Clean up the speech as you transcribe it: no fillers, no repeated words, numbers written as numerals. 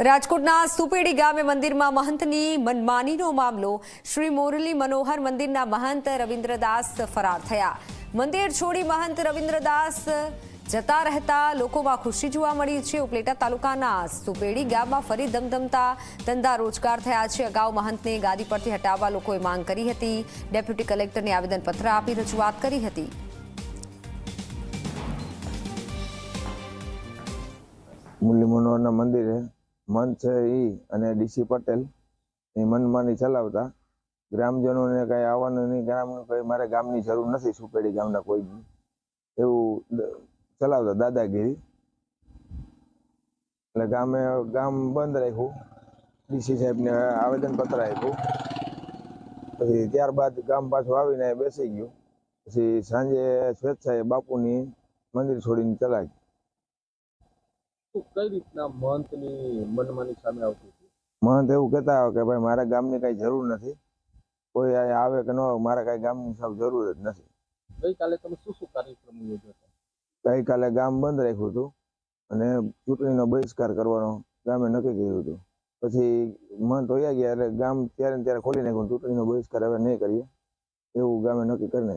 રાજકોટના સુપેડી ગામે મંદિરમાં મહંતની મનમાનીનો મામલો। શ્રી મોરલી મનોહર મંદિરના મહંત રવિન્દ્રદાસ ફરાર થયા। મંદિર છોડી મહંત રવિન્દ્રદાસ જતા રહેતા લોકોમાં ખુશી જોવા મળી છે। ઉપલેટા તાલુકાના સુપેડી ગામમાં ફરી ધમધમતા ધંધા રોજગાર થયા છે। અગાઉ મહંતને ગાદી પરથી હટાવવા લોકોએ માંગ કરી હતી। ડેપ્યુટી કલેક્ટરને આવેદનપત્ર આપી રજૂઆત કરી હતી। મુરલી મનોહરના મંદિરે મંત છે અને ડીસી પટેલ એ મનમાની ચલાવતા ગ્રામજનોને કઈ આવવાનું નહીં, ગામનું કઈ મારે ગામની જરૂર નથી, સુપેડી ગામના કોઈ એવું ચલાવતા દાદાગીરી। એટલે ગામ બંધ રાખ્યું, ડીસી સાહેબને આવેદનપત્ર આપ્યું। પછી ત્યારબાદ ગામ પાછું આવીને બેસી ગયું। પછી સાંજે સ્વેચ્છાએ બાપુની મંદિર છોડીને ચલાવી। કઈ રીતના મહંતની મનમાની સામે આવતી હતી? મહંત એવું કહેતા હોય કે ભાઈ મારા ગામની કઈ જરૂર નથી, કોઈ આવે કે ન આવે, મારા કઈ ગામની સાવ જરૂર જ નથી। ગઈકાલે તમે શું કાર્યક્રમ યોજ્યો? ગઈકાલે ગામ બંધ રાખ્યું હતું અને ચૂંટણીનો બહિષ્કાર કરવાનો ગામે નક્કી કર્યું હતું। પછી મહંત વયા ગયા એટલે ગામ ત્યારે ખોલી નાખ્યું, ચૂંટણીનો બહિષ્કાર હવે નહીં કરીએ એવું ગામે નક્કી કરી નાખ્યું।